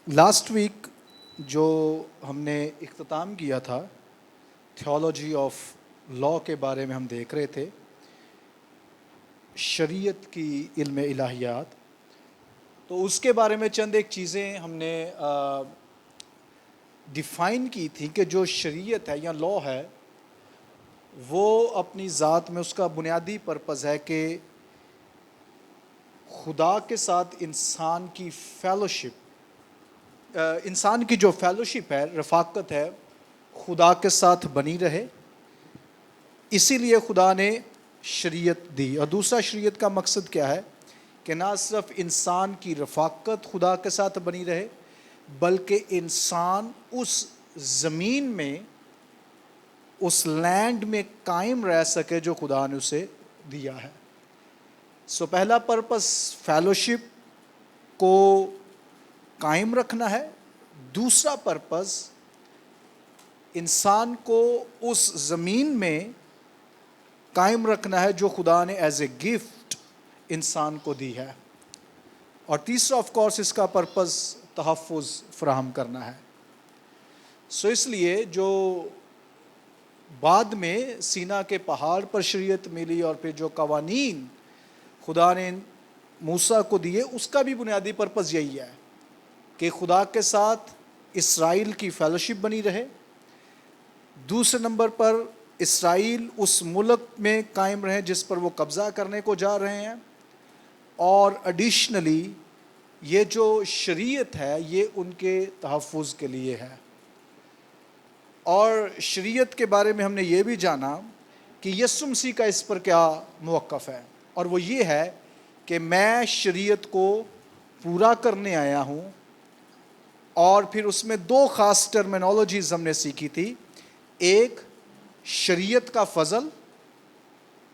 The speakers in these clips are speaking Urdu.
لاسٹ ویک جو ہم نے اختتام کیا تھا تھیولوجی آف لا کے بارے میں ہم دیکھ رہے تھے، شریعت کی علم الہیات. تو اس کے بارے میں چند ایک چیزیں ہم نے ڈیفائن کی تھی کہ جو شریعت ہے یا لا ہے وہ اپنی ذات میں اس کا بنیادی پرپز ہے کہ خدا کے ساتھ انسان کی فیلوشپ، انسان کی جو فیلوشپ ہے، رفاقت ہے، خدا کے ساتھ بنی رہے. اسی لیے خدا نے شریعت دی. اور دوسرا شریعت کا مقصد کیا ہے کہ نہ صرف انسان کی رفاقت خدا کے ساتھ بنی رہے بلکہ انسان اس زمین میں، اس لینڈ میں قائم رہ سکے جو خدا نے اسے دیا ہے. سو پہلا پرپس فیلوشپ کو قائم رکھنا ہے. دوسرا پرپس انسان کو اس زمین میں قائم رکھنا ہے جو خدا نے ایز اے گفٹ انسان کو دی ہے. اور تیسرا آف کورس اس کا پرپس تحفظ فراہم کرنا ہے. سو اس لیے جو بعد میں سینا کے پہاڑ پر شریعت ملی اور پھر جو قوانین خدا نے موسیٰ کو دیے، اس کا بھی بنیادی پرپس یہی ہے کہ خدا کے ساتھ اسرائیل کی فیلوشپ بنی رہے. دوسرے نمبر پر اسرائیل اس ملک میں قائم رہے جس پر وہ قبضہ کرنے کو جا رہے ہیں. اور ایڈیشنلی یہ جو شریعت ہے یہ ان کے تحفظ کے لیے ہے. اور شریعت کے بارے میں ہم نے یہ بھی جانا کہ یسوع مسیح کا اس پر کیا موقف ہے، اور وہ یہ ہے کہ میں شریعت کو پورا کرنے آیا ہوں. اور پھر اس میں دو خاص ٹرمینالوجیز ہم نے سیکھی تھی، ایک شریعت کا فضل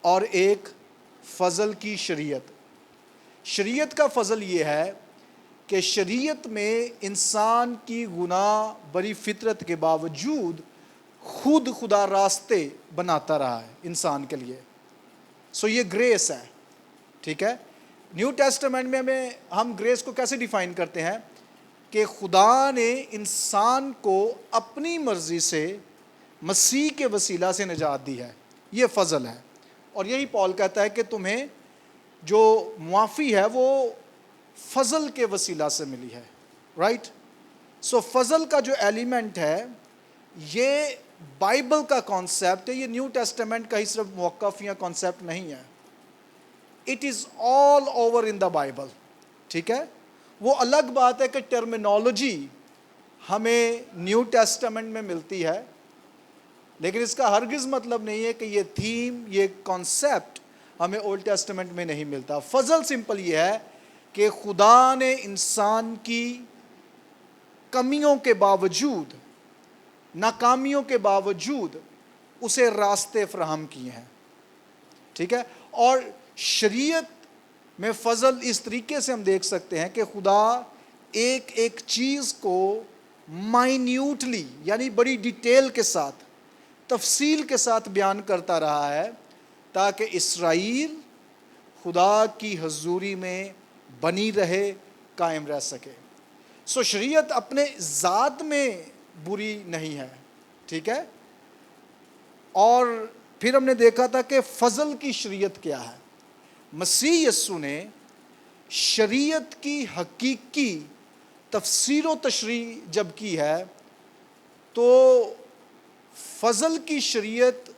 اور ایک فضل کی شریعت. شریعت کا فضل یہ ہے کہ شریعت میں انسان کی گناہ بری فطرت کے باوجود خود خدا راستے بناتا رہا ہے انسان کے لیے. سو یہ گریس ہے. ٹھیک ہے. نیو ٹیسٹمنٹ میں ہم گریس کو کیسے ڈیفائن کرتے ہیں کہ خدا نے انسان کو اپنی مرضی سے مسیح کے وسیلہ سے نجات دی ہے. یہ فضل ہے. اور یہی پال کہتا ہے کہ تمہیں جو معافی ہے وہ فضل کے وسیلہ سے ملی ہے. رائٹ. سو فضل کا جو ایلیمنٹ ہے یہ بائبل کا کانسیپٹ ہے. یہ نیو ٹیسٹمنٹ کا ہی صرف موقف یا کانسیپٹ نہیں ہے. It is all over in the Bible. ٹھیک ہے. وہ الگ بات ہے کہ ٹرمینالوجی ہمیں نیو ٹیسٹمنٹ میں ملتی ہے، لیکن اس کا ہرگز مطلب نہیں ہے کہ یہ تھیم، یہ کانسیپٹ ہمیں اولڈ ٹیسٹمنٹ میں نہیں ملتا. فضل سمپل یہ ہے کہ خدا نے انسان کی کمیوں کے باوجود، ناکامیوں کے باوجود اسے راستے فراہم کیے ہیں. ٹھیک ہے. اور شریعت میں فضل اس طریقے سے ہم دیکھ سکتے ہیں کہ خدا ایک ایک چیز کو مائنیوٹلی یعنی بڑی ڈیٹیل کے ساتھ، تفصیل کے ساتھ بیان کرتا رہا ہے تاکہ اسرائیل خدا کی حضوری میں بنی رہے، قائم رہ سکے. سو شریعت اپنے ذات میں بری نہیں ہے. ٹھیک ہے. اور پھر ہم نے دیکھا تھا کہ فضل کی شریعت کیا ہے. مسیح یسوع نے شریعت کی حقیقی تفسیر و تشریح جب کی ہے تو فضل کی شریعت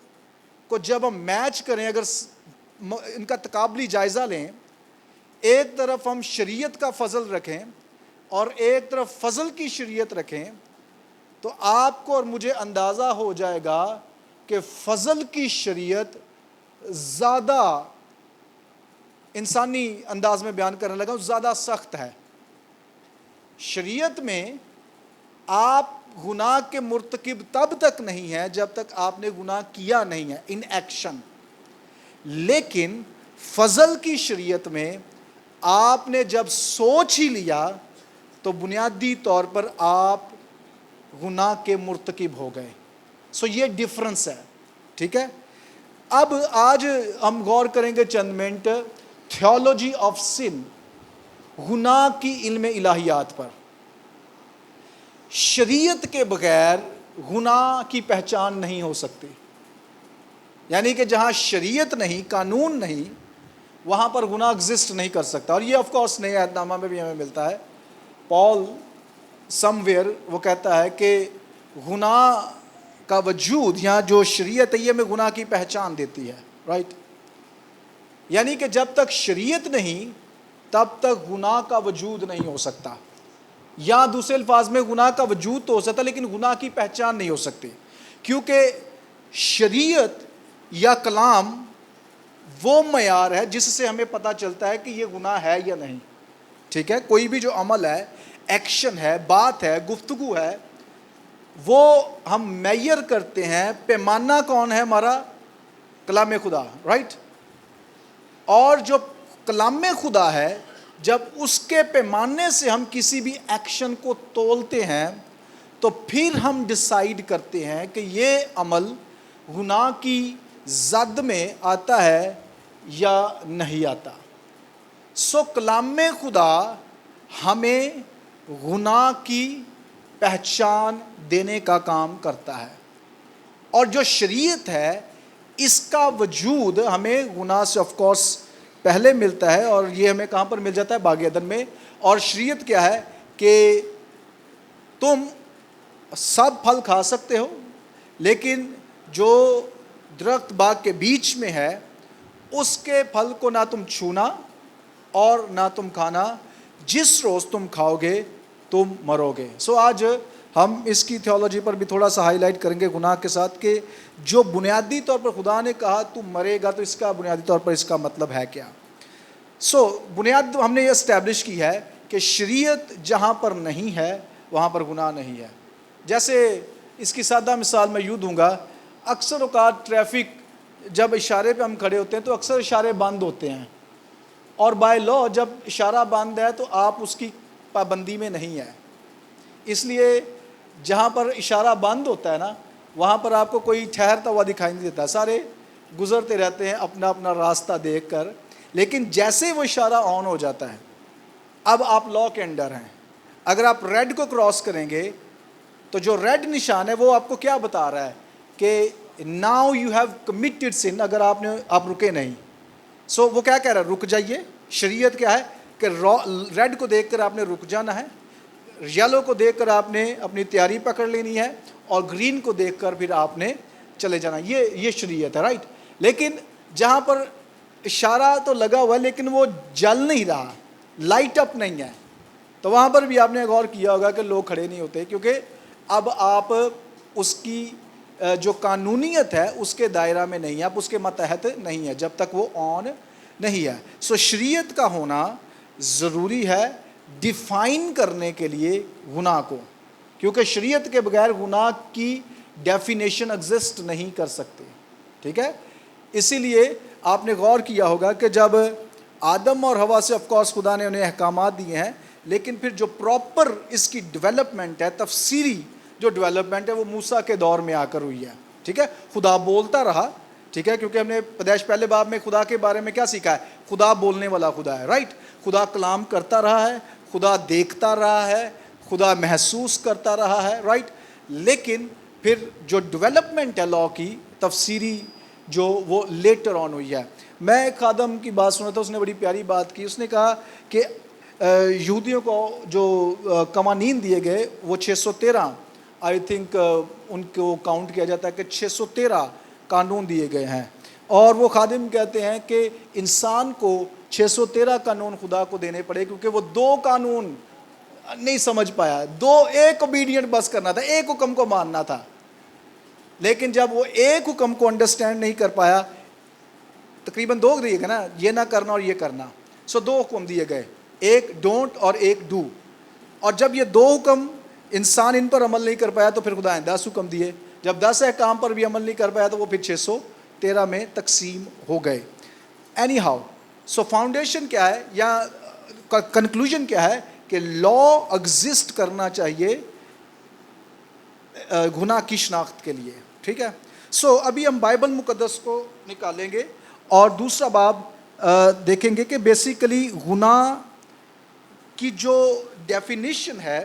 کو جب ہم میچ کریں، اگر ان کا تقابلی جائزہ لیں، ایک طرف ہم شریعت کا فضل رکھیں اور ایک طرف فضل کی شریعت رکھیں، تو آپ کو اور مجھے اندازہ ہو جائے گا کہ فضل کی شریعت زیادہ، انسانی انداز میں بیان کرنے لگا، زیادہ سخت ہے. شریعت میں آپ گناہ کے مرتکب تب تک نہیں ہے جب تک آپ نے گناہ کیا نہیں ہے، ان ایکشن. لیکن فضل کی شریعت میں آپ نے جب سوچ ہی لیا تو بنیادی طور پر آپ گناہ کے مرتکب ہو گئے. سو یہ ڈفرنس ہے. ٹھیک ہے. اب آج ہم غور کریں گے چند منٹ تھیولوجی آف سن، گناہ کی علم الہیات پر. شریعت کے بغیر گناہ کی پہچان نہیں ہو سکتی. یعنی کہ جہاں شریعت نہیں، قانون نہیں، وہاں پر گناہ ایگزسٹ نہیں کر سکتا. اور یہ آف کورس نئے عہد نامہ میں بھی ہمیں ملتا ہے. پال سم ویئر وہ کہتا ہے کہ گناہ کا وجود، یہاں جو شریعت ہے یہ ہمیں گناہ کی پہچان دیتی ہے. رائٹ؟ یعنی کہ جب تک شریعت نہیں تب تک گناہ کا وجود نہیں ہو سکتا. یا دوسرے الفاظ میں گناہ کا وجود تو ہو سکتا لیکن گناہ کی پہچان نہیں ہو سکتی. کیونکہ شریعت یا کلام وہ معیار ہے جس سے ہمیں پتہ چلتا ہے کہ یہ گناہ ہے یا نہیں. ٹھیک ہے؟ کوئی بھی جو عمل ہے، ایکشن ہے، بات ہے، گفتگو ہے، وہ ہم میئر کرتے ہیں. پیمانہ کون ہے ہمارا؟ کلام خدا. رائٹ؟ اور جو کلام خدا ہے، جب اس کے پیمانے سے ہم کسی بھی ایکشن کو تولتے ہیں تو پھر ہم ڈیسائیڈ کرتے ہیں کہ یہ عمل گناہ کی زد میں آتا ہے یا نہیں آتا. سو کلام خدا ہمیں گناہ کی پہچان دینے کا کام کرتا ہے. اور جو شریعت ہے اس کا وجود ہمیں گناہ سے آف کورس پہلے ملتا ہے. اور یہ ہمیں کہاں پر مل جاتا ہے؟ باغ عدن میں. اور شریعت کیا ہے کہ تم سب پھل کھا سکتے ہو، لیکن جو درخت باغ کے بیچ میں ہے اس کے پھل کو نہ تم چھونا اور نہ تم کھانا، جس روز تم کھاؤ گے تم مرو گے. سو آج ہم اس کی تھیولوجی پر بھی تھوڑا سا ہائی لائٹ کریں گے گناہ کے ساتھ، کہ جو بنیادی طور پر خدا نے کہا تم مرے گا تو اس کا بنیادی طور پر اس کا مطلب ہے کیا. سو بنیاد ہم نے یہ اسٹیبلش کی ہے کہ شریعت جہاں پر نہیں ہے وہاں پر گناہ نہیں ہے. جیسے اس کی سادہ مثال میں یوں دوں گا، اکثر اوقات ٹریفک جب اشارے پہ ہم کھڑے ہوتے ہیں تو اکثر اشارے بند ہوتے ہیں، اور بائی لا جب اشارہ بند ہے تو آپ اس کی پابندی میں نہیں ہے. اس لیے جہاں پر اشارہ بند ہوتا ہے نا وہاں پر آپ کو کوئی ٹھہرتا ہوا دکھائی نہیں دیتا، سارے گزرتے رہتے ہیں اپنا اپنا راستہ دیکھ کر. لیکن جیسے وہ اشارہ آن ہو جاتا ہے، اب آپ لا کے انڈر ہیں. اگر آپ ریڈ کو کراس کریں گے تو جو ریڈ نشان ہے وہ آپ کو کیا بتا رہا ہے کہ ناؤ یو ہیو کمیٹڈ سن. اگر آپ رکے نہیں، سو وہ کیا کہہ رہا ہے؟ رک جائیے. شریعت کیا ہے کہ ریڈ کو دیکھ کر آپ نے رک جانا ہے، یلو کو دیکھ کر آپ نے اپنی تیاری پکڑ لینی ہے، اور گرین کو دیکھ کر پھر آپ نے چلے جانا. یہ شریعت ہے. رائٹ؟ لیکن جہاں پر اشارہ تو لگا ہوا ہے لیکن وہ جل نہیں رہا، لائٹ اپ نہیں ہے، تو وہاں پر بھی آپ نے غور کیا ہوگا کہ لوگ کھڑے نہیں ہوتے، کیونکہ اب آپ اس کی جو قانونیت ہے اس کے دائرہ میں نہیں ہے، آپ اس کے ماتحت نہیں ہے جب تک وہ آن نہیں ہے. سو شریعت کا ہونا ضروری ہے ڈیفائن کرنے کے لیے گناہ کو، کیونکہ شریعت کے بغیر گناہ کی ڈیفینیشن ایگزسٹ نہیں کر سکتے. ٹھیک ہے؟ اسی لیے آپ نے غور کیا ہوگا کہ جب آدم اور حوا سے آف کورس خدا نے انہیں احکامات دیے ہیں، لیکن پھر جو پراپر اس کی ڈیولپمنٹ ہے، تفسیری جو ڈیولپمنٹ ہے، وہ موسیٰ کے دور میں آ کر ہوئی ہے. ٹھیک ہے؟ خدا بولتا رہا. ٹھیک ہے؟ کیونکہ ہم نے پیدائش پہلے باب میں خدا کے بارے میں کیا سیکھا ہے؟ خدا بولنے والا خدا ہے. رائٹ؟ خدا کلام کرتا رہا ہے، خدا دیکھتا رہا ہے، خدا محسوس کرتا رہا ہے. رائٹ؟ لیکن پھر جو ڈیولپمنٹ ہے لا کی تفسیری جو وہ لیٹر آن ہوئی ہے. میں ایک خادم کی بات سنا تھا، اس نے بڑی پیاری بات کی. اس نے کہا کہ یہودیوں کو جو قوانین دیے گئے وہ 613 آئی تھنک ان کو کاؤنٹ کیا جاتا ہے کہ 613 قانون دیے گئے ہیں. اور وہ خادم کہتے ہیں کہ انسان کو 613 قانون خدا کو دینے پڑے، کیونکہ وہ 2 قانون نہیں سمجھ پایا. ایک اوبیڈینٹ بس کرنا تھا، ایک حکم کو ماننا تھا. لیکن جب وہ ایک حکم کو انڈرسٹینڈ نہیں کر پایا، تقریباً 2 دیے گئے نا، یہ نہ کرنا اور یہ کرنا. سو 2 حکم دیے گئے، ایک ڈونٹ اور ایک ڈو. اور جب یہ 2 حکم انسان ان پر عمل نہیں کر پایا تو پھر خدا نے 10 حکم دیے. جب 10 احکام پر بھی عمل نہیں کر پایا تو وہ پھر 613 میں تقسیم ہو گئے. اینی ہاؤ، سو فاؤنڈیشن کیا ہے یا کنکلوژن کیا ہے کہ لا ایگزسٹ کرنا چاہیے گناہ کی شناخت کے لیے. ٹھیک ہے؟ سو ابھی ہم بائبل مقدس کو نکالیں گے اور دوسرا باب دیکھیں گے کہ بیسیکلی گناہ کی جو ڈیفینیشن ہے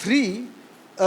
3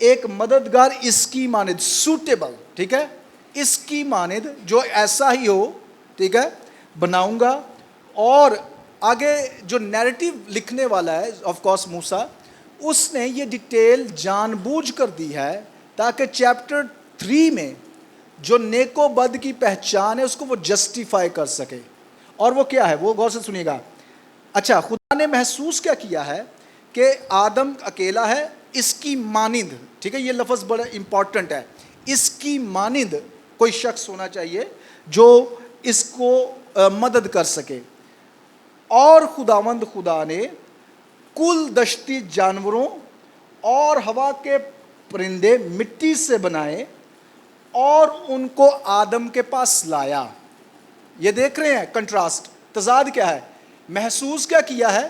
ایک مددگار اس کی مانند سوٹیبل, ٹھیک ہے, اس کی مانند جو ایسا ہی ہو, ٹھیک ہے, بناؤں گا. اور آگے جو نیریٹو لکھنے والا ہے آف کورس موسیٰ, اس نے یہ ڈیٹیل جان بوجھ کر دی ہے تاکہ چیپٹر 3 میں جو نیک و بد کی پہچان ہے اس کو وہ جسٹیفائی کر سکے. اور وہ کیا ہے, وہ غور سے سنیے گا. اچھا, خدا نے محسوس کیا کیا ہے کہ آدم اکیلا ہے, اس کی مانند, ٹھیک ہے, یہ لفظ بڑا امپورٹنٹ ہے, اس کی مانند کوئی شخص ہونا چاہیے جو اس کو مدد کر سکے. اور خداوند خدا نے کل دشتی جانوروں اور ہوا کے پرندے مٹی سے بنائے اور ان کو آدم کے پاس لایا. یہ دیکھ رہے ہیں کنٹراسٹ, تضاد کیا ہے. محسوس کیا کیا ہے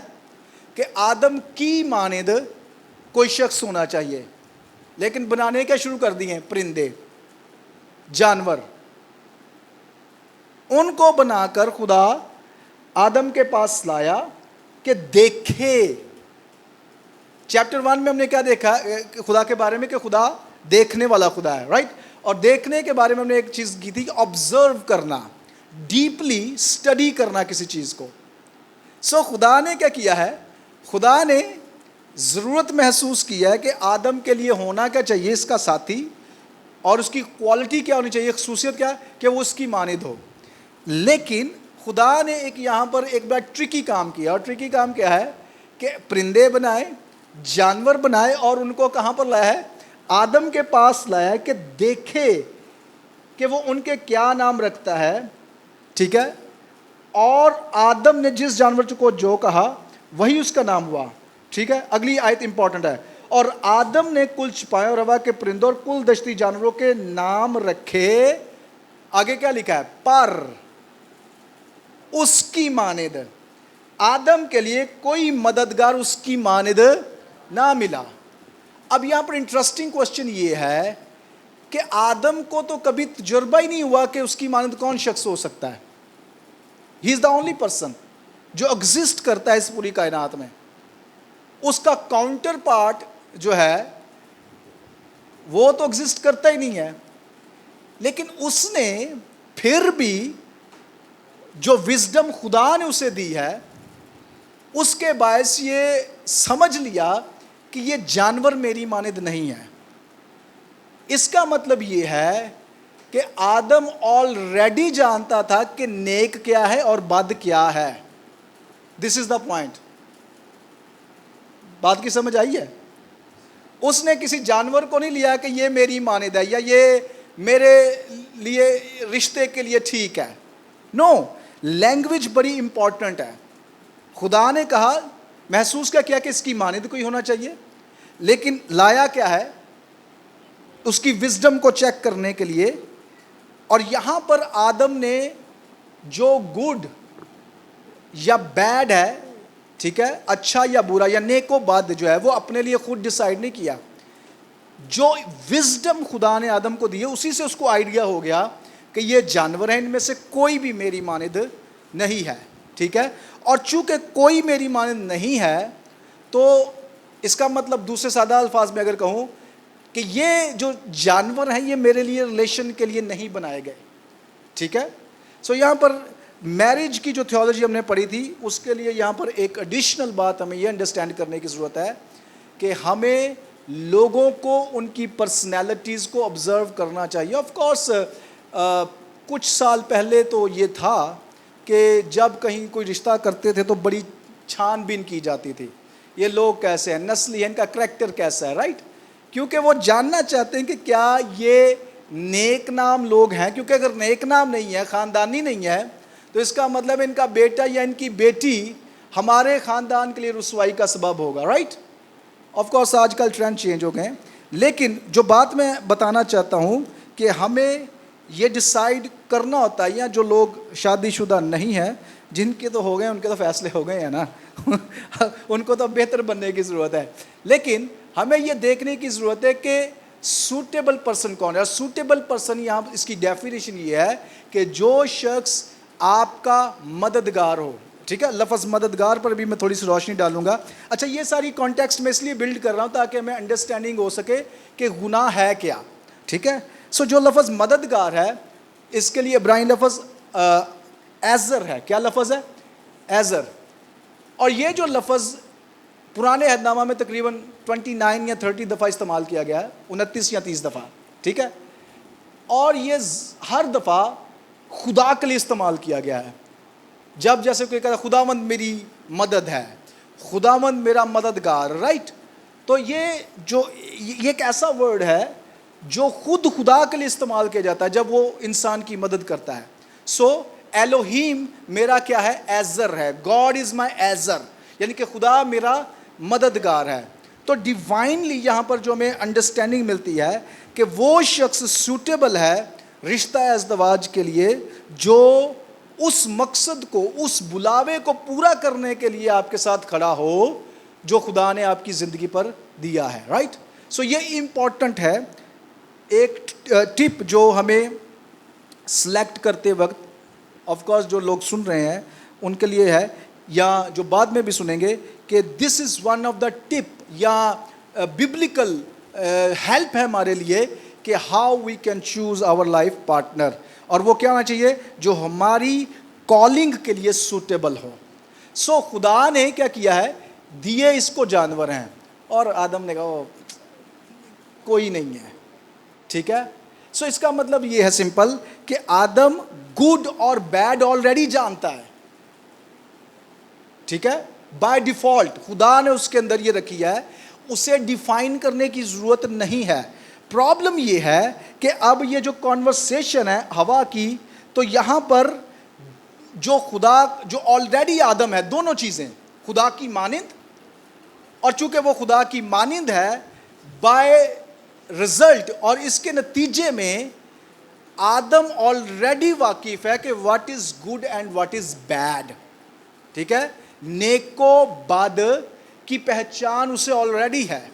کہ آدم کی مانند کوئی شخص ہونا چاہیے, لیکن بنانے کیا شروع کر دیے, پرندے, جانور. ان کو بنا کر خدا آدم کے پاس لایا کہ دیکھے. چیپٹر 1 میں ہم نے کیا دیکھا خدا کے بارے میں, کہ خدا دیکھنے والا خدا ہے, رائٹ. اور دیکھنے کے بارے میں ہم نے ایک چیز کی تھی, آبزرو کرنا, ڈیپلی اسٹڈی کرنا کسی چیز کو. سو خدا نے کیا کیا ہے, خدا نے ضرورت محسوس کیا ہے کہ آدم کے لیے ہونا کیا چاہیے, اس کا ساتھی, اور اس کی کوالٹی کیا ہونی چاہیے, خصوصیت کیا, کہ وہ اس کی مانند ہو. لیکن خدا نے ایک یہاں پر ایک بڑا ٹرکی کام کیا, اور ٹرکی کام کیا ہے کہ پرندے بنائے, جانور بنائے, اور ان کو کہاں پر لایا ہے, آدم کے پاس لایا ہے کہ دیکھے کہ وہ ان کے کیا نام رکھتا ہے, ٹھیک ہے. اور آدم نے جس جانور کو جو کہا وہی اس کا نام ہوا, ٹھیک ہے. اگلی آیت امپورٹنٹ ہے. اور آدم نے کل چھپائے اور ہوا کے پرندوں اور کل دشتی جانوروں کے نام رکھے. آگے کیا لکھا ہے, پر اس کی مانند. آدم کے لیے کوئی مددگار اس کی مانند نہ ملا. اب یہاں پر انٹرسٹنگ کوسچن یہ ہے کہ آدم کو تو کبھی تجربہ ہی نہیں ہوا کہ اس کی مانند کون شخص ہو سکتا ہے. ہی از دا اونلی پرسن جو ایگزسٹ کرتا ہے اس پوری کائنات میں. اس کا کاؤنٹر پارٹ جو ہے وہ تو ایگزسٹ کرتا ہی نہیں ہے. لیکن اس نے پھر بھی جو وزڈم خدا نے اسے دی ہے, اس کے باعث یہ سمجھ لیا کہ یہ جانور میری مانند نہیں ہے. اس کا مطلب یہ ہے کہ آدم آلریڈی جانتا تھا کہ نیک کیا ہے اور بد کیا ہے. دس از دا پوائنٹ. بات کی سمجھ آئی ہے. اس نے کسی جانور کو نہیں لیا کہ یہ میری مانند ہے یا یہ میرے لیے رشتے کے لیے ٹھیک ہے. نو, لینگویج بڑی امپورٹنٹ ہے. خدا نے کہا, محسوس کیا کہ اس کی مانند کوئی ہونا چاہیے, لیکن لایا کیا ہے, اس کی وزڈم کو چیک کرنے کے لیے. اور یہاں پر آدم نے جو گڈ یا بیڈ ہے, ٹھیک ہے, اچھا یا برا یا نیک و بد جو ہے, وہ اپنے لیے خود ڈیسائیڈ نہیں کیا. جو وزڈم خدا نے آدم کو دی ہے اسی سے اس کو آئیڈیا ہو گیا کہ یہ جانور ہیں, ان میں سے کوئی بھی میری مانند نہیں ہے, ٹھیک ہے. اور چونکہ کوئی میری مانند نہیں ہے تو اس کا مطلب دوسرے سادہ الفاظ میں اگر کہوں کہ یہ جو جانور ہیں یہ میرے لیے ریلیشن کے لیے نہیں بنائے گئے, ٹھیک ہے. سو یہاں پر میرج کی جو تھیولوجی ہم نے پڑھی تھی اس کے لیے یہاں پر ایک ایڈیشنل بات ہمیں یہ انڈرسٹینڈ کرنے کی ضرورت ہے کہ ہمیں لوگوں کو ان کی پرسنالٹیز کو آبزرو کرنا چاہیے. آف کورس کچھ سال پہلے تو یہ تھا کہ جب کہیں کوئی رشتہ کرتے تھے تو بڑی چھان بین کی جاتی تھی, یہ لوگ کیسے ہیں, نسلی ہیں, ان کا کریکٹر کیسا ہے, رائٹ. کیونکہ وہ جاننا چاہتے ہیں کہ کیا یہ نیک نام لوگ ہیں, کیونکہ اگر نیک نام نہیں ہے, خاندانی نہیں ہے, تو اس کا مطلب ان کا بیٹا یا ان کی بیٹی ہمارے خاندان کے لیے رسوائی کا سبب ہوگا, رائٹ. آف کورس آج کل ٹرینڈ چینج ہو گئے ہیں, لیکن جو بات میں بتانا چاہتا ہوں کہ ہمیں یہ ڈیسائیڈ کرنا ہوتا ہے, یا جو لوگ شادی شدہ نہیں ہیں, جن کے تو ہو گئے ان کے تو فیصلے ہو گئے ہیں نا ان کو تو بہتر بننے کی ضرورت ہے. لیکن ہمیں یہ دیکھنے کی ضرورت ہے کہ سوٹیبل پرسن کون ہے. اور سوٹیبل پرسن یہاں اس کی ڈیفینیشن یہ ہے کہ جو شخص آپ کا مددگار ہو, ٹھیک ہے. لفظ مددگار پر بھی میں تھوڑی سی روشنی ڈالوں گا. اچھا یہ ساری کانٹیکسٹ میں اس لیے بلڈ کر رہا ہوں تاکہ ہمیں انڈرسٹینڈنگ ہو سکے کہ گناہ ہے کیا. ٹھیک ہے. سو جو لفظ مددگار ہے اس کے لیے عبرانی لفظ ایزر ہے. کیا لفظ ہے؟ ایزر. اور یہ جو لفظ پرانے عہد نامہ میں تقریباً 29 یا 30 دفعہ استعمال کیا گیا ہے, 29 یا 30 دفعہ. ٹھیک ہے. اور یہ ہر دفعہ خدا کے لیے استعمال کیا گیا ہے. جب جیسے کوئی کہتا ہے خداوند میری مدد ہے, خداوند میرا مددگار, رائٹ. تو یہ ایک ایسا ورڈ ہے جو خود خدا کے لیے استعمال کیا جاتا ہے جب وہ انسان کی مدد کرتا ہے. سو ایلوہیم میرا کیا ہے؟ ایزر ہے. گاڈ از مائی ایزر, یعنی کہ خدا میرا مددگار ہے. تو ڈیوائنلی یہاں پر جو ہمیں انڈرسٹینڈنگ ملتی ہے کہ وہ شخص سوٹیبل ہے رشتہ ازدواج کے لیے جو اس مقصد کو, اس بلاوے کو پورا کرنے کے لیے آپ کے ساتھ کھڑا ہو جو خدا نے آپ کی زندگی پر دیا ہے, رائٹ. سو یہ امپورٹنٹ ہے. ایک ٹپ جو ہمیں سلیکٹ کرتے وقت آف کورس جو لوگ سن رہے ہیں ان کے لیے ہے, یا جو بعد میں بھی سنیں گے, کہ دس از ون آف دا ٹپ یا ببلیکل ہیلپ ہے ہمارے لیے کہ how we can choose our life partner. اور وہ کیا ہونا چاہیے؟ جو ہماری کالنگ کے لیے سوٹیبل ہو. سو خدا نے کیا کیا ہے؟ دیے اس کو جانور ہیں, اور آدم نے کہا کوئی نہیں ہے. ٹھیک ہے. سو اس کا مطلب یہ ہے سمپل کہ آدم گڈ اور بیڈ آلریڈی جانتا ہے. ٹھیک ہے. بائی ڈیفالٹ خدا نے اس کے اندر یہ رکھی ہے, اسے ڈیفائن کرنے کی ضرورت نہیں ہے. پرابلم یہ ہے کہ اب یہ جو کانورسیشن ہے ہوا کی, تو یہاں پر جو خدا, جو آلریڈی آدم ہے, دونوں چیزیں خدا کی مانند, اور چونکہ وہ خدا کی مانند ہے بائی رزلٹ, اور اس کے نتیجے میں آدم آلریڈی واقف ہے کہ what is good and what is bad. ٹھیک ہے. نیک و بد کی پہچان اسے آلریڈی ہے.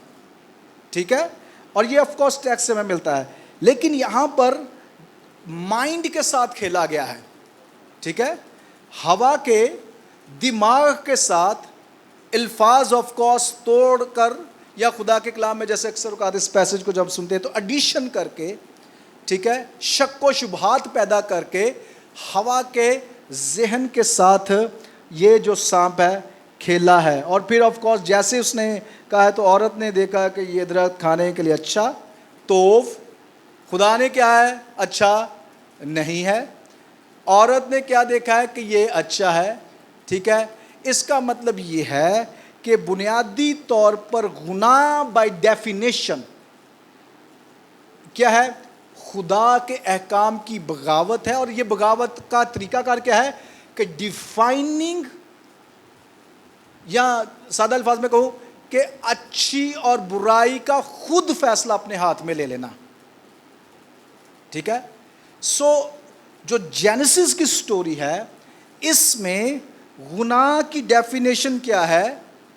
ٹھیک ہے. اور یہ آف کورس ٹیکسٹ سے ہمیں ملتا ہے, لیکن یہاں پر مائنڈ کے ساتھ کھیلا گیا ہے. ٹھیک ہے. ہوا کے دماغ کے ساتھ الفاظ آف کورس توڑ کر, یا خدا کے کلام میں جیسے اکثر اوقات اس پیسج کو جب سنتے ہیں تو ایڈیشن کر کے, ٹھیک ہے, شک و شبہات پیدا کر کے ہوا کے ذہن کے ساتھ یہ جو سانپ ہے کھیلا ہے. اور پھر آف کورس جیسے اس نے کہا ہے تو عورت نے دیکھا کہ یہ درخت کھانے کے لیے اچھا, تو خدا نے کیا ہے؟ اچھا نہیں ہے. عورت نے کیا دیکھا ہے؟ کہ یہ اچھا ہے. ٹھیک ہے. اس کا مطلب یہ ہے کہ بنیادی طور پر گناہ بائی ڈیفینیشن کیا ہے؟ خدا کے احکام کی بغاوت ہے. اور یہ بغاوت کا طریقہ کار کیا ہے؟ کہ ڈیفائننگ, یا سادہ الفاظ میں کہوں کہ اچھی اور برائی کا خود فیصلہ اپنے ہاتھ میں لے لینا. ٹھیک ہے. سو جو جینیسس کی سٹوری ہے اس میں گناہ کی ڈیفینیشن کیا ہے؟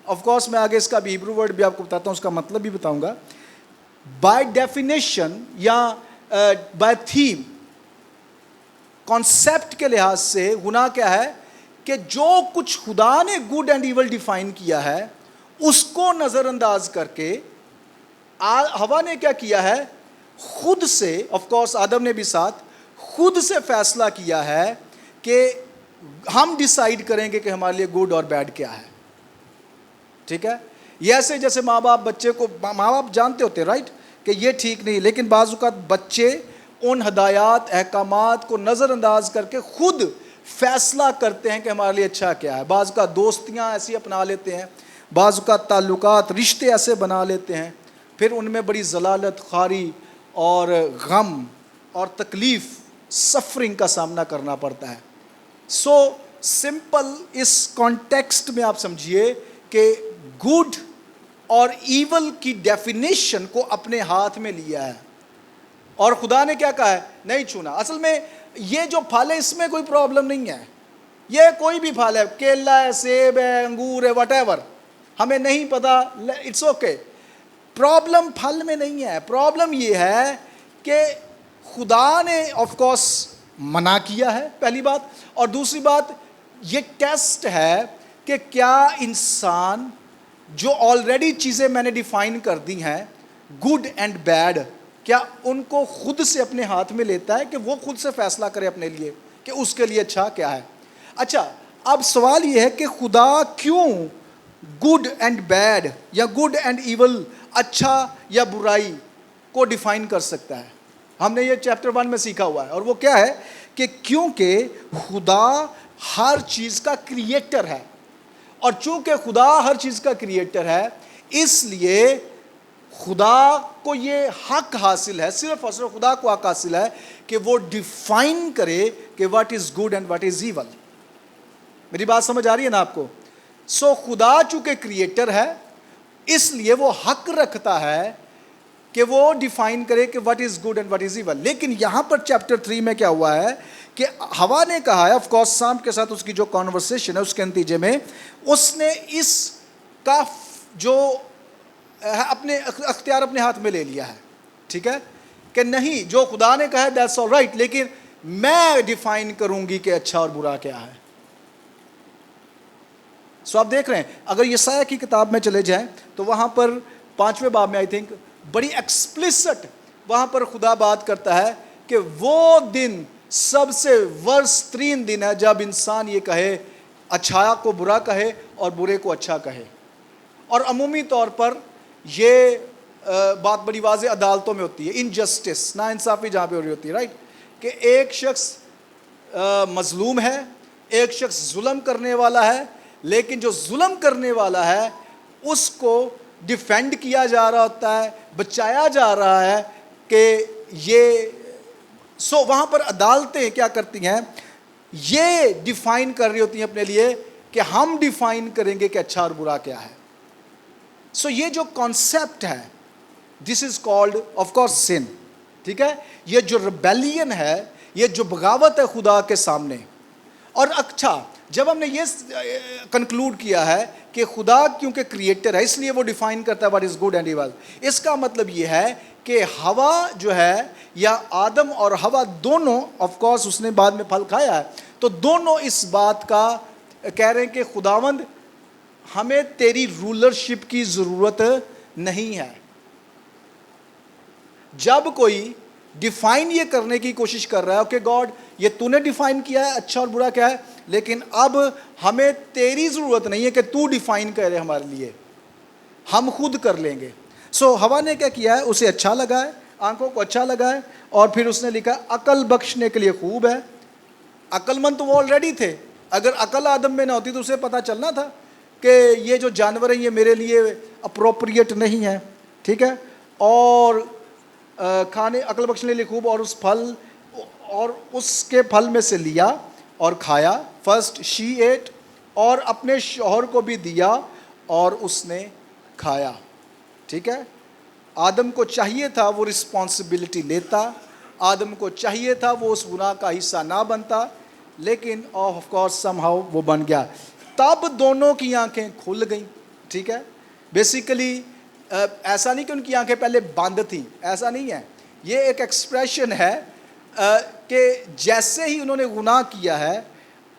آف کورس میں آگے اس کا بھی ہیبرو ورڈ بھی آپ کو بتاتا ہوں, اس کا مطلب بھی بتاؤں گا. بائی ڈیفینیشن یا بائی تھیم, کانسیپٹ کے لحاظ سے گناہ کیا ہے؟ کہ جو کچھ خدا نے گڈ اینڈ ایول ڈیفائن کیا ہے اس کو نظر انداز کر کے ہوا نے کیا کیا ہے؟ خود سے, آف کورس آدم نے بھی ساتھ, خود سے فیصلہ کیا ہے کہ ہم ڈیسائیڈ کریں گے کہ ہمارے لیے گڈ اور بیڈ کیا ہے. ٹھیک ہے. یہ ایسے جیسے ماں باپ بچے کو, ماں باپ جانتے ہوتے ہیں رائٹ کہ یہ ٹھیک نہیں, لیکن بعض اوقات بچے ان ہدایات احکامات کو نظر انداز کر کے خود فیصلہ کرتے ہیں کہ ہمارے لیے اچھا کیا ہے. بعض اوقات دوستیاں ایسی اپنا لیتے ہیں, بعض اوقات تعلقات رشتے ایسے بنا لیتے ہیں, پھر ان میں بڑی ضلالت خاری اور غم اور تکلیف, سفرنگ کا سامنا کرنا پڑتا ہے. سو سمپل اس کانٹیکسٹ میں آپ سمجھیے کہ گڈ اور ایول کی ڈیفینیشن کو اپنے ہاتھ میں لیا ہے, اور خدا نے کیا کہا ہے؟ نہیں چھونا. اصل میں یہ جو پھل ہے اس میں کوئی پرابلم نہیں ہے, یہ کوئی بھی پھل ہے, کیلا ہے, سیب ہے, انگور ہے, وٹ ایور, ہمیں نہیں پتا, اٹس اوکے. پرابلم پھل میں نہیں ہے, پرابلم یہ ہے کہ خدا نے آف کورس منع کیا ہے, پہلی بات. اور دوسری بات, یہ ٹیسٹ ہے کہ کیا انسان جو آلریڈی چیزیں میں نے ڈیفائن کر دی ہیں گڈ اینڈ بیڈ، کیا ان کو خود سے اپنے ہاتھ میں لیتا ہے کہ وہ خود سے فیصلہ کرے اپنے لیے کہ اس کے لیے اچھا کیا ہے. اچھا اب سوال یہ ہے کہ خدا کیوں گڈ اینڈ بیڈ یا گڈ اینڈ ایول، اچھا یا برائی کو ڈیفائن کر سکتا ہے؟ ہم نے یہ چیپٹر 1 میں سیکھا ہوا ہے، اور وہ کیا ہے کہ کیونکہ خدا ہر چیز کا کریٹر ہے، اور چونکہ خدا ہر چیز کا کریٹر ہے اس لیے خدا کو یہ حق حاصل ہے، صرف اور صرف خدا کو حق حاصل ہے کہ وہ ڈیفائن کرے کہ what is good and what is evil. میری بات سمجھ آ رہی ہے نا آپ کو؟ سو خدا چونکہ کریٹر ہے اس لیے وہ حق رکھتا ہے کہ وہ ڈیفائن کرے کہ what is good and what is evil. لیکن یہاں پر چیپٹر 3 میں کیا ہوا ہے کہ ہوا نے کہا ہے، آف کورس سام کے ساتھ اس کی جو کانورسیشن ہے اس کے نتیجے میں اس نے اس کا جو اپنے اختیار اپنے ہاتھ میں لے لیا ہے. ٹھیک ہے کہ نہیں، جو خدا نے کہا ہے دیٹس آل رائٹ، لیکن میں ڈیفائن کروں گی کہ اچھا اور برا کیا ہے. سو آپ دیکھ رہے ہیں اگر یسایہ کی کتاب میں چلے جائیں تو وہاں پر 5ویں باب میں آئی تھنک بڑی ایکسپلسٹ وہاں پر خدا بات کرتا ہے کہ وہ دن سب سے ورسٹ ترین دن ہے جب انسان یہ کہے، اچھا کو برا کہے اور برے کو اچھا کہے. اور عمومی طور پر یہ بات بڑی واضح عدالتوں میں ہوتی ہے، انجسٹس، نا انصافی جہاں پہ ہو رہی ہوتی ہے، رائٹ، کہ ایک شخص مظلوم ہے، ایک شخص ظلم کرنے والا ہے، لیکن جو ظلم کرنے والا ہے اس کو ڈیفینڈ کیا جا رہا ہوتا ہے، بچایا جا رہا ہے کہ یہ وہاں پر عدالتیں کیا کرتی ہیں، یہ ڈیفائن کر رہی ہوتی ہیں اپنے لیے کہ ہم ڈیفائن کریں گے کہ اچھا اور برا کیا ہے. یہ جو کانسیپٹ ہے دس از کالڈ آف کورس سن. ٹھیک ہے، یہ جو ریبیلین ہے، یہ جو بغاوت ہے خدا کے سامنے. اور اچھا جب ہم نے یہ کنکلوڈ کیا ہے کہ خدا کیونکہ کریٹر ہے اس لیے وہ ڈیفائن کرتا ہے what is good and evil, اس کا مطلب یہ ہے کہ ہوا جو ہے یا آدم اور ہوا دونوں، آف کورس اس نے بعد میں پھل کھایا ہے، تو دونوں اس بات کا کہہ رہے ہیں کہ خداوند ہمیں تیری رولرشپ کی ضرورت نہیں ہے. جب کوئی ڈیفائن یہ کرنے کی کوشش کر رہا ہے اوکے گاڈ یہ تو نے ڈیفائن کیا ہے اچھا اور برا کیا ہے، لیکن اب ہمیں تیری ضرورت نہیں ہے کہ تو ڈیفائن کرے ہمارے لیے، ہم خود کر لیں گے. ہوا نے کیا کیا ہے، اسے اچھا لگا ہے، آنکھوں کو اچھا لگا ہے، اور پھر اس نے لکھا عقل بخشنے کے لیے خوب ہے. عقل مند تو وہ آلریڈی تھے، اگر عقل آدم میں نہ ہوتی تو اسے پتہ چلنا تھا کہ یہ جو جانور ہیں یہ میرے لیے اپروپریٹ نہیں ہے. ٹھیک ہے، اور کھانے عقل بخشنے کے لیے خوب، اور اس پھل اور اس کے پھل میں سے لیا اور کھایا. فرسٹ شی ایٹ، اور اپنے شوہر کو بھی دیا اور اس نے کھایا. ٹھیک ہے، آدم کو چاہیے تھا وہ رسپانسبلٹی لیتا، آدم کو چاہیے تھا وہ اس گناہ کا حصہ نہ بنتا، لیکن آف کورس سم ہاؤ وہ بن گیا. تب دونوں کی آنکھیں کھل گئیں. ٹھیک ہے، بیسیکلی ایسا نہیں کہ ان کی آنکھیں پہلے بند تھیں، ایسا نہیں ہے، یہ ایک ایکسپریشن ہے کہ جیسے ہی انہوں نے گناہ کیا ہے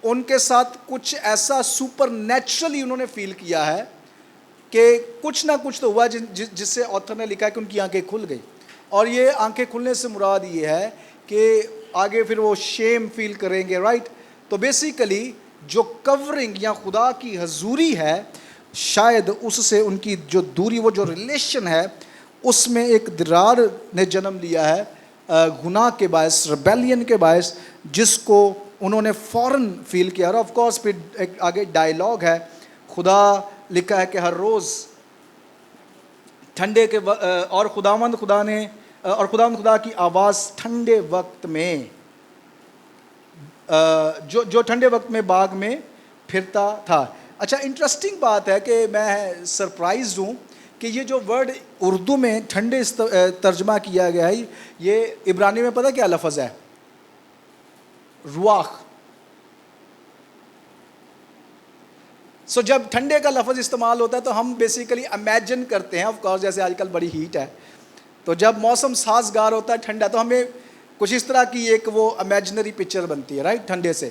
ان کے ساتھ کچھ ایسا سپر نیچرلی انہوں نے فیل کیا ہے کہ کچھ نہ کچھ تو ہوا جس سے آتھر نے لکھا ہے کہ ان کی آنکھیں کھل گئی. اور یہ آنکھیں کھلنے سے مراد یہ ہے کہ آگے پھر وہ شیم فیل کریں گے، رائٹ. تو بیسیکلی جو کورنگ یا خدا کی حضوری ہے شاید اس سے ان کی جو دوری، وہ جو ریلیشن ہے اس میں ایک درار نے جنم لیا ہے گناہ کے باعث، ریبیلین کے باعث، جس کو انہوں نے فوراً فیل کیا. اور آف کورس پھر ایک آگے ڈائیلاگ ہے، خدا لکھا ہے کہ ہر روز ٹھنڈے کے اور خداوند خدا کی آواز ٹھنڈے وقت میں جو ٹھنڈے وقت میں باغ میں پھرتا تھا. اچھا انٹرسٹنگ بات ہے کہ میں سرپرائزڈ ہوں کہ یہ جو ورڈ اردو میں ٹھنڈے ترجمہ کیا گیا ہے، یہ عبرانی میں پتہ کیا لفظ ہے؟ رواخ. جب ٹھنڈے کا لفظ استعمال ہوتا ہے تو ہم بیسیکلی امیجن کرتے ہیں، آف کورس جیسے آج کل بڑی ہیٹ ہے تو جب موسم سازگار ہوتا ہے ٹھنڈا تو ہمیں کچھ اس طرح کی ایک وہ امیجنری پکچر بنتی ہے، رائٹ، ٹھنڈے سے.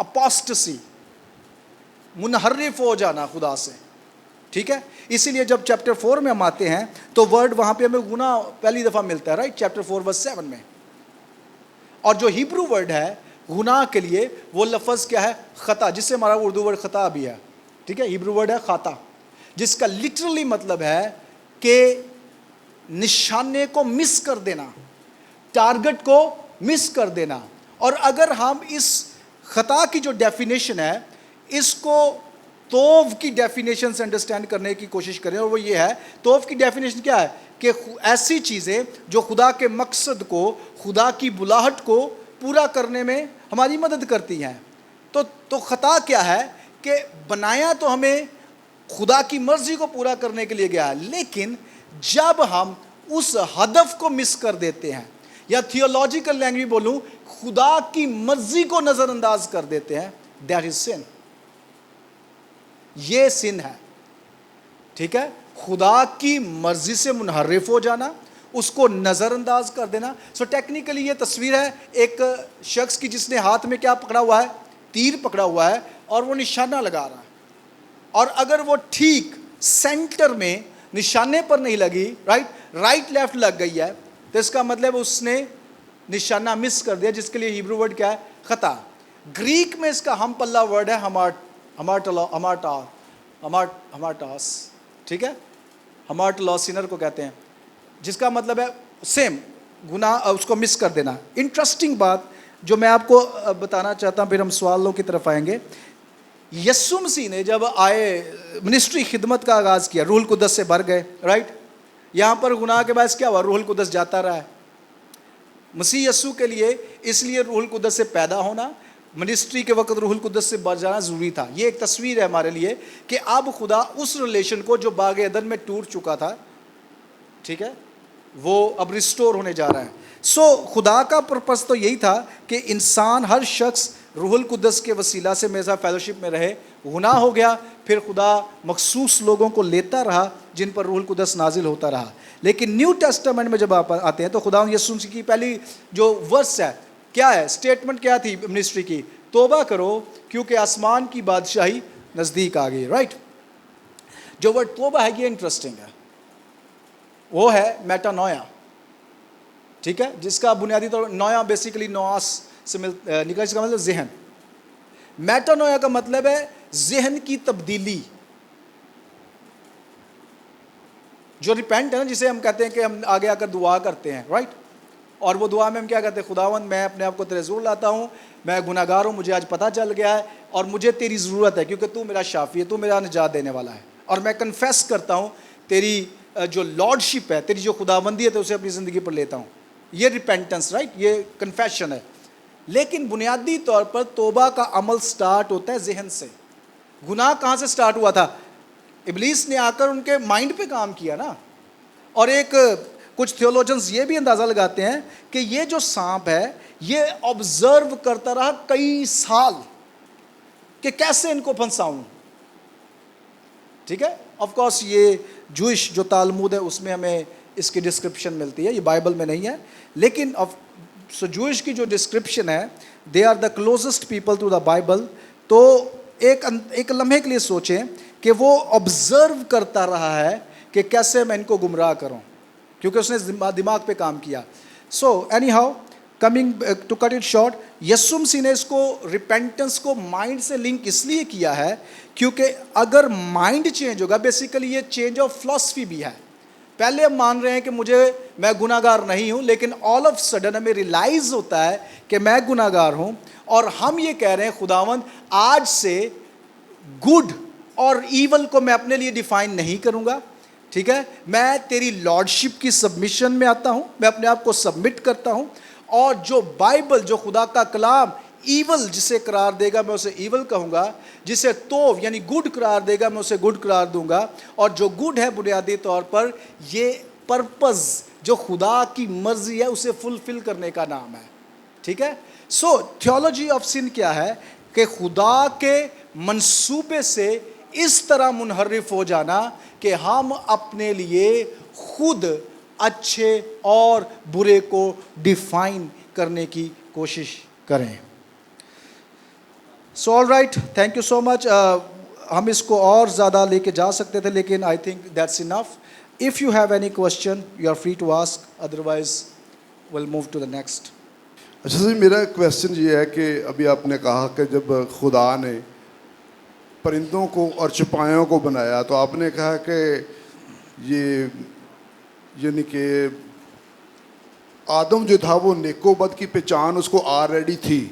اپاسٹسی، منحرف ہو جانا خدا سے. ٹھیک ہے، اسی لیے جب چیپٹر 4 میں ہم آتے ہیں تو ورڈ وہاں پہ ہمیں گناہ پہلی دفعہ ملتا ہے، رائٹ، چیپٹر 4 ورس 7 میں. اور جو ہیبرو ورڈ ہے گناہ کے لیے وہ لفظ کیا ہے؟ خطا، جس سے ہمارا اردو ورڈ خطا بھی ہے. ٹھیک ہے، ہیبرو ورڈ ہے خطا، جس کا لٹرلی مطلب ہے کہ نشانے کو مس کر دینا، ٹارگٹ کو مس کر دینا. اور اگر ہم اس خطا کی جو ڈیفینیشن ہے اس کو توف کی ڈیفینیشن سے انڈرسٹینڈ کرنے کی کوشش کریں، اور وہ یہ ہے، توف کی ڈیفینیشن کیا ہے؟ کہ ایسی چیزیں جو خدا کے مقصد کو، خدا کی بلاہٹ کو پورا کرنے میں ہماری مدد کرتی ہیں. تو خطا کیا ہے؟ کہ بنایا تو ہمیں خدا کی مرضی کو پورا کرنے کے لیے گیا ہے، لیکن جب ہم اس ہدف کو مس کر دیتے ہیں، یا تھیولوجیکل لینگویج بولوں، خدا کی مرضی کو نظر انداز کر دیتے ہیں، دیٹ از سن. یہ سن ہے. ٹھیک ہے، خدا کی مرضی سے منحرف ہو جانا، اس کو نظر انداز کر دینا. سو ٹیکنیکلی یہ تصویر ہے ایک شخص کی جس نے ہاتھ میں کیا پکڑا ہوا ہے؟ تیر پکڑا ہوا ہے، اور وہ نشانہ لگا رہا ہے. اور اگر وہ ٹھیک سینٹر میں نشانے پر نہیں لگی، رائٹ لیفٹ لگ گئی ہے، تو اس کا مطلب اس نے نشانہ مس کر دیا، جس کے لیے ہیبرو ورڈ کیا ہے؟ خطا. گریک میں اس کا ہم پلہ ورڈ ہے ہمارٹاس. ٹھیک ہے، ہمارٹلوسینر کو کہتے ہیں، جس کا مطلب ہے سیم گناہ، اس کو مس کر دینا. انٹرسٹنگ بات جو میں آپ کو بتانا چاہتا ہوں، پھر ہم سوالوں کی طرف آئیں گے. یسوع مسیح نے جب آئے، منسٹری خدمت کا آغاز کیا، روح القدس سے بھر گئے، رائٹ. یہاں پر گناہ کے باعث کیا ہوا؟ روح القدس جاتا رہا ہے. مسیح یسوع کے لیے اس لیے روح القدس سے پیدا ہونا، منسٹری کے وقت روح القدس سے بھر جانا ضروری تھا. یہ ایک تصویر ہے ہمارے لیے کہ اب خدا اس ریلیشن کو جو باغ عدن میں ٹوٹ چکا تھا، ٹھیک ہے، وہ اب ریسٹور ہونے جا رہا ہے. سو خدا کا پرپس تو یہی تھا کہ انسان، ہر شخص روح القدس کے وسیلہ سے میرے ساتھ فیلوشپ میں رہے. گناہ ہو گیا، پھر خدا مخصوص لوگوں کو لیتا رہا جن پر روح القدس نازل ہوتا رہا. لیکن نیو ٹیسٹامنٹ میں جب آپ آتے ہیں تو خدا یسوع مسیح کی پہلی جو ورس ہے کیا ہے؟ اسٹیٹمنٹ کیا تھی منسٹری کی؟ توبہ کرو کیونکہ آسمان کی بادشاہی نزدیک آ گئی، رائٹ. جو ورڈ توبہ ہے یہ انٹرسٹنگ ہے، وہ ہے میٹانویا. ٹھیک ہے، جس کا بنیادی طور پر نویا بیسیکلی نواس سے نکلا، جس کا مطلب ذہن. میٹانویا کا مطلب ہے ذہن کی تبدیلی. جو ریپینٹ ہے نا، جسے ہم کہتے ہیں کہ ہم آگے آ کر دعا کرتے ہیں، رائٹ. اور وہ دعا میں ہم کیا کہتے ہیں؟ خداوند میں اپنے آپ کو تیرے حضور لاتا ہوں، میں گناہ گار ہوں، مجھے آج پتہ چل گیا ہے اور مجھے تیری ضرورت ہے، کیونکہ تو میرا شافی ہے، تو میرا نجات دینے والا ہے. اور میں کنفیس کرتا ہوں تیری جو لارڈشپ ہے، تیری جو خداوندی ہے، تو اسے اپنی زندگی پر لیتا ہوں. یہ ریپینٹنس، رائٹ، یہ کنفیشن ہے. لیکن بنیادی طور پر توبہ کا عمل سٹارٹ ہوتا ہے ذہن سے. گناہ کہاں سے سٹارٹ ہوا تھا؟ ابلیس نے آ کر ان کے مائنڈ پہ کام کیا نا. اور کچھ تھیولوجنز یہ بھی اندازہ لگاتے ہیں کہ یہ جو سانپ ہے یہ آبزرو کرتا رہا کئی سال کہ کیسے ان کو پھنساؤں. ٹھیک ہے، آف کورس یہ جوئش جو تالمود ہے اس میں ہمیں اس کی ڈسکرپشن ملتی ہے، یہ بائبل میں نہیں ہے. لیکن جوئش کی جو ڈسکرپشن ہے، they are the closest people to the Bible. تو ایک لمحے کے لیے سوچیں کہ وہ آبزرو کرتا رہا ہے کہ کیسے میں ان کو گمراہ کروں، کیونکہ اس نے دماغ پہ کام کیا. So anyhow coming to cut it short, یسوع مسیح نے اس کو ریپینٹنس کو مائنڈ سے لنک اس لیے کیا ہے کیونکہ اگر مائنڈ چینج ہوگا، بیسیکلی یہ چینج آف فلاسفی بھی ہے. پہلے ہم مان رہے ہیں کہ میں گناہ گار نہیں ہوں، لیکن آل آف سڈن ہمیں ریلائز ہوتا ہے کہ میں گناہ گار ہوں، اور ہم یہ کہہ رہے ہیں خداوند آج سے گڈ اور ایول کو میں اپنے لیے ڈیفائن نہیں کروں گا. ٹھیک ہے، میں تیری لارڈشپ کی سبمیشن میں آتا ہوں، میں اپنے آپ کو سبمٹ کرتا ہوں. اور جو بائبل، جو خدا کا کلام ایول جسے قرار دے گا میں اسے ایول کہوں گا، جسے توب یعنی گڈ قرار دے گا میں اسے گڈ قرار دوں گا. اور جو گڈ ہے بنیادی طور پر یہ پرپز جو خدا کی مرضی ہے اسے فلفل کرنے کا نام ہے. ٹھیک ہے. سو تھیولوجی آف سن کیا ہے؟ کہ خدا کے منصوبے سے اس طرح منحرف ہو جانا کہ ہم اپنے لیے خود اچھے اور برے کو ڈیفائن کرنے کی کوشش کریں. So all right, thank you so much. ہم اس کو اور زیادہ لے کے جا سکتے تھے لیکن I think that's enough. If you have any question you are free to ask, otherwise will move to the next. اچھا جی, میرا کویشچن یہ ہے کہ ابھی آپ نے کہا کہ جب خدا نے پرندوں کو اور چپایوں کو بنایا تو آپ نے کہا کہ یہ یعنی کہ آدم جو تھا وہ نیک و بد کی پہچان اس کو آلریڈی تھی,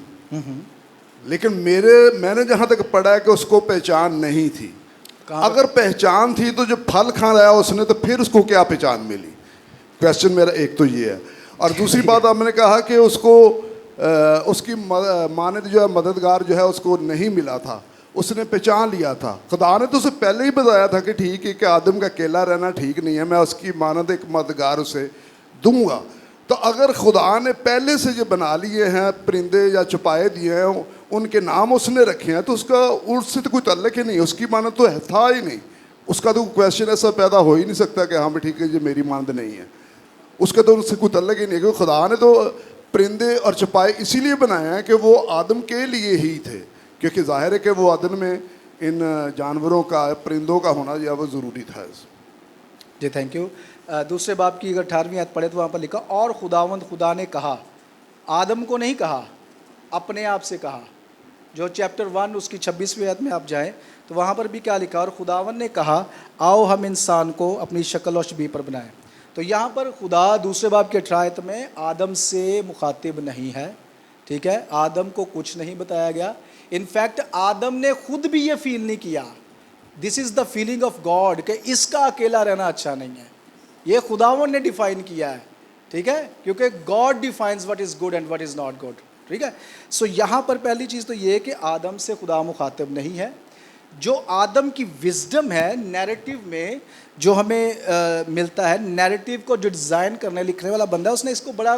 لیکن میں نے جہاں تک پڑھا ہے کہ اس کو پہچان نہیں تھی. اگر پہچان تھی تو جب پھل کھا رہا اس نے تو پھر اس کو کیا پہچان ملی؟ کویشچن میرا ایک تو یہ ہے. اور دوسری بات آپ نے کہا کہ اس کو اس کی مانند جو ہے مددگار جو ہے اس کو نہیں ملا تھا, اس نے پہچان لیا تھا. خدا نے تو اسے پہلے ہی بتایا تھا کہ ٹھیک ہے کہ آدم کا اکیلا رہنا ٹھیک نہیں ہے, میں اس کی مانند ایک مددگار اسے دوں گا. تو اگر خدا نے پہلے سے جو بنا لیے ہیں پرندے یا چپائے دیے ہیں, ان کے نام اس نے رکھے ہیں, تو اس کا اس سے تو کوئی تعلق ہی نہیں, اس کی مانند تو تھا ہی نہیں. اس کا تو کویشچن ایسا پیدا ہو ہی نہیں سکتا کہ ہاں ٹھیک ہے یہ میری مانند نہیں ہے. اس کا تو اس سے کوئی تعلق ہی نہیں, کیونکہ خدا نے تو پرندے اور چپائے اسی لیے بنائے ہیں کہ وہ آدم کے لیے ہی تھے, کیونکہ ظاہر ہے کہ وہ آدم میں ان جانوروں کا پرندوں کا ہونا جو ہے وہ ضروری تھا. جی تھینک یو. دوسرے باب کی اگر 18ویں آیت پڑھے تو وہاں پر لکھا اور خداوند خدا نے کہا, آدم کو نہیں کہا, اپنے آپ سے کہا. جو چیپٹر 1 اس کی 26ویں آیت میں آپ جائیں تو وہاں پر بھی کیا لکھا, اور خداوند نے کہا آؤ ہم انسان کو اپنی شکل و شبیہ پر بنائیں. تو یہاں پر خدا دوسرے باب کے 18 آیت میں آدم سے مخاطب نہیں ہے, ٹھیک ہے, آدم کو کچھ نہیں بتایا گیا. انفیکٹ آدم نے خود بھی یہ فیل نہیں کیا, دس از دا فیلنگ آف گاڈ, کہ اس کا اکیلا رہنا اچھا نہیں ہے. یہ خداوند نے ڈیفائن کیا ہے, ٹھیک ہے, کیونکہ God defines what is good and what is not good, ٹھیک ہے. سو یہاں پر پہلی چیز تو یہ کہ آدم سے خدا مخاطب نہیں ہے. جو آدم کی وزڈم ہے نیریٹو میں جو ہمیں ملتا ہے, نیریٹو کو جو ڈیزائن کرنے لکھنے والا بندہ ہے اس نے اس کو بڑا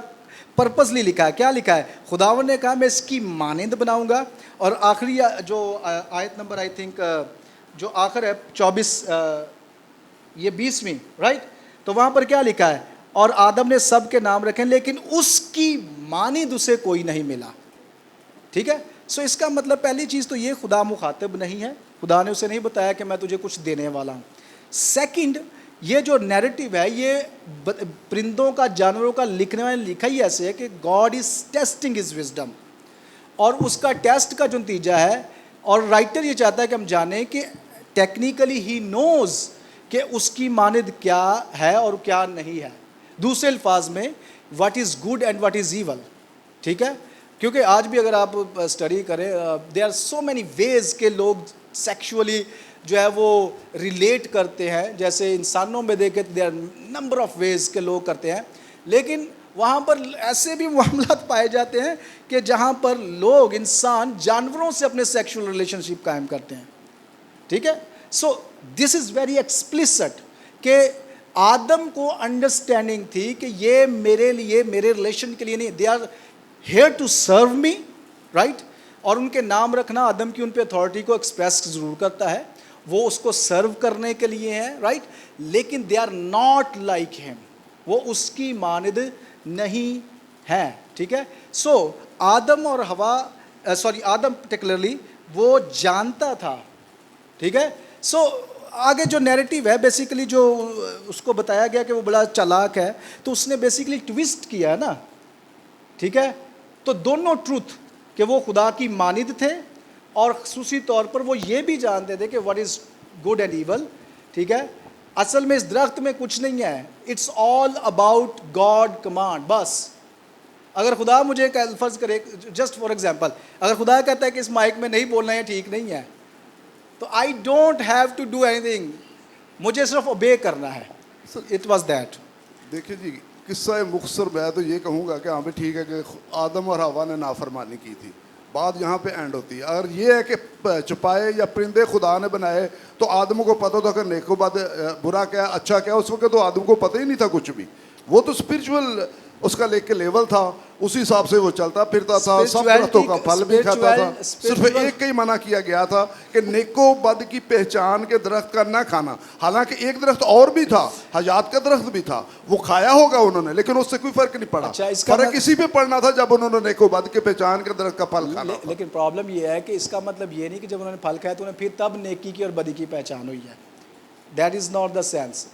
پرپزلی لکھا ہے. کیا لکھا ہے؟ خداوند نے کہا میں اس کی مانند بناؤں گا. اور آخری جو آیت نمبر آئی تھنک جو آخر ہے 24 یہ 20ویں رائٹ, تو وہاں پر کیا لکھا ہے, اور آدم نے سب کے نام رکھے لیکن اس کی مانند اسے کوئی نہیں ملا, ٹھیک ہے. سو اس کا مطلب پہلی چیز تو یہ خدا مخاطب نہیں ہے, خدا نے اسے نہیں بتایا کہ میں تجھے کچھ دینے والا ہوں. سیکنڈ, یہ جو نیریٹو ہے یہ پرندوں کا جانوروں کا لکھنے والے لکھا ہی ایسے ہے کہ God is testing his wisdom, اور اس کا ٹیسٹ کا جو نتیجہ ہے, اور رائٹر یہ چاہتا ہے کہ ہم جانیں کہ ٹیکنیکلی ہی نوز کہ اس کی مانند کیا ہے اور کیا نہیں ہے. دوسرے الفاظ میں what is good and what is evil, ٹھیک ہے. کیونکہ آج بھی اگر آپ اسٹڈی کریں there are so many ways کہ لوگ سیکشولی جو ہے وہ ریلیٹ کرتے ہیں, جیسے انسانوں میں دیکھیں there are number of ways کے لوگ کرتے ہیں, لیکن وہاں پر ایسے بھی معاملات پائے جاتے ہیں کہ جہاں پر لوگ انسان جانوروں سے اپنے سیکشول ریلیشن شپ قائم کرتے ہیں, ٹھیک ہے. سو دس از ویری ایکسپلسٹ کہ آدم کو انڈرسٹینڈنگ تھی کہ یہ میرے لیے میرے ریلیشن کے لیے نہیں, they are here to serve me, right. اور ان کے نام رکھنا آدم کی ان پہ اتھارٹی کو ایکسپریس ضرور کرتا ہے, وہ اس کو سرو کرنے کے لیے ہیں, رائٹ, لیکن they are not like him, وہ اس کی مانند نہیں ہیں, ٹھیک ہے. سو آدم اور ہوا آدم پرٹیکولرلی وہ جانتا تھا, ٹھیک ہے. سو آگے جو نیریٹو ہے بیسیکلی جو اس کو بتایا گیا کہ وہ بڑا چالاک ہے, تو اس نے بیسیکلی ٹویسٹ کیا ہے نا, ٹھیک ہے. تو دونوں ٹروتھ کہ وہ خدا کی مانند تھے اور خصوصی طور پر وہ یہ بھی جانتے تھے کہ what is good and evil, ٹھیک ہے. اصل میں اس درخت میں کچھ نہیں ہے, it's all about God command, بس. اگر خدا مجھے فرض کرے, جسٹ فار ایگزامپل, اگر خدا کہتا ہے کہ اس مائک میں نہیں بولنا ہے, ٹھیک نہیں ہے, تو I don't have to do anything, مجھے صرف اوبے کرنا ہے. It was that. دیکھیے جی, قصہ مختصر میں تو یہ کہوں گا کہ ہاں بھی ٹھیک ہے کہ آدم اور حوا نے نافرمانی کی تھی, بات یہاں پہ اینڈ ہوتی ہے. اگر یہ ہے کہ چپائے یا پرندے خدا نے بنائے تو آدم کو پتہ تھا کہ نیک و بد برا کیا اچھا کیا, اس وقت تو آدم کو پتہ ہی نہیں تھا کچھ بھی. وہ تو اسپرچول اس کا ایک لیول تھا, اسی حساب سے وہ چلتا پھرتا تھا, سب Spirituality- درختوں کا پھل بھی کھاتا تھا. صرف spiritual- ایک کا ہی منع کیا گیا تھا کہ نیک و بد کی پہچان کے درخت کا نہ کھانا. حالانکہ ایک درخت اور بھی تھا, حیات کا درخت بھی تھا, وہ کھایا ہوگا انہوں نے, لیکن اس سے کوئی فرق نہیں پڑا. اچھا, اس کا فرق اسی پہ پڑنا تھا جب انہوں نے نیک و بد کے پہچان کے درخت کا پھل کھانا تھا. لیکن پرابلم یہ ہے کہ اس کا مطلب یہ نہیں کہ جب انہوں نے پھل کھایا تو انہیں پھر تب نیکی کی اور بدی کی پہچان ہوئی ہے. That is not the sense.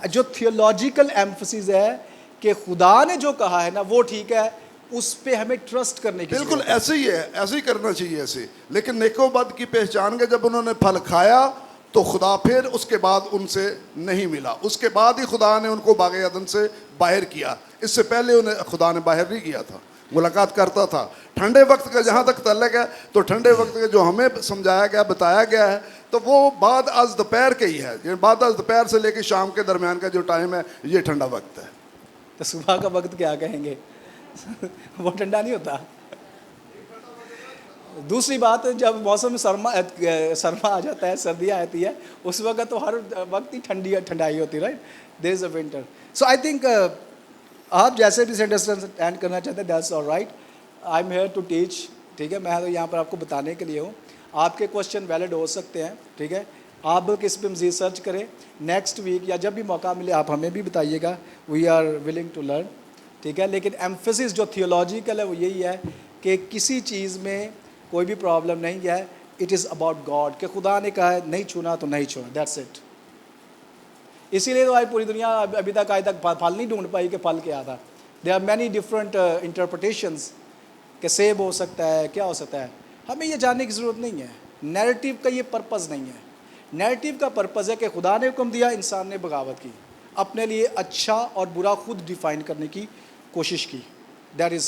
جو تھیولوجیکل ایمفسس ہے کہ خدا نے جو کہا ہے نا وہ ٹھیک ہے, اس پہ ہمیں ٹرسٹ کرنے کی بالکل ضرورت ہے. ایسے ہی ہے, ایسے ہی کرنا چاہیے ایسے. لیکن نیک و بد کی پہچان کے جب انہوں نے پھل کھایا تو خدا پھر اس کے بعد ان سے نہیں ملا. اس کے بعد ہی خدا نے ان کو باغ عدن سے باہر کیا. اس سے پہلے انہیں خدا نے باہر نہیں کیا تھا, ملاقات کرتا تھا. ٹھنڈے وقت کا جہاں تک تعلق ہے تو ٹھنڈے وقت کا جو ہمیں سمجھایا گیا, بتایا گیا ہے, تو وہ بعد از دوپہر کے ہی ہے. یعنی بعد از دوپہر سے لے کے شام کے درمیان کا جو ٹائم ہے یہ ٹھنڈا وقت ہے. تو صبح کا وقت کیا کہیں گے, وہ ٹھنڈا نہیں ہوتا. دوسری بات, جب موسم سرما آ جاتا ہے, سردی آتی ہے, اس وقت تو ہر وقت ہی ٹھنڈائی ہوتی ہے, right. There is a winter. So I think آپ جیسے بھی انڈرسٹینڈ کرنا چاہتے ہیں, that's all right. I am here to teach, ٹھیک ہے, میں تو یہاں پر آپ کو بتانے کے لیے ہوں. آپ کے کوشچن ویلڈ ہو سکتے ہیں, ٹھیک ہے, آپ بلکہ اس پہ مزید سرچ کریں. نیکسٹ ویک یا جب بھی موقع ملے آپ ہمیں بھی بتائیے گا. We are willing to learn, ٹھیک ہے. لیکن ایمفسس جو تھیولوجیکل ہے وہ یہی ہے کہ کسی چیز میں کوئی بھی پرابلم نہیں ہے. اٹ از اباؤٹ گاڈ, کہ خدا نے کہا ہے نہیں چھونا تو نہیں چھونا, دیٹس اٹ. اسی لیے تو آج پوری دنیا ابھی تک پھل نہیں ڈھونڈ پائی کہ پھل کیا تھا. There are many different interpretations کہ سیب ہو سکتا ہے, کیا ہو سکتا ہے. ہمیں یہ جاننے کی ضرورت نہیں ہے. نیریٹیو کا یہ پرپز نہیں ہے. نیریٹیو کا پرپز ہے کہ خدا نے حکم دیا, انسان نے بغاوت کی, اپنے لیے اچھا اور برا خود ڈیفائن کرنے کی کوشش کی. That is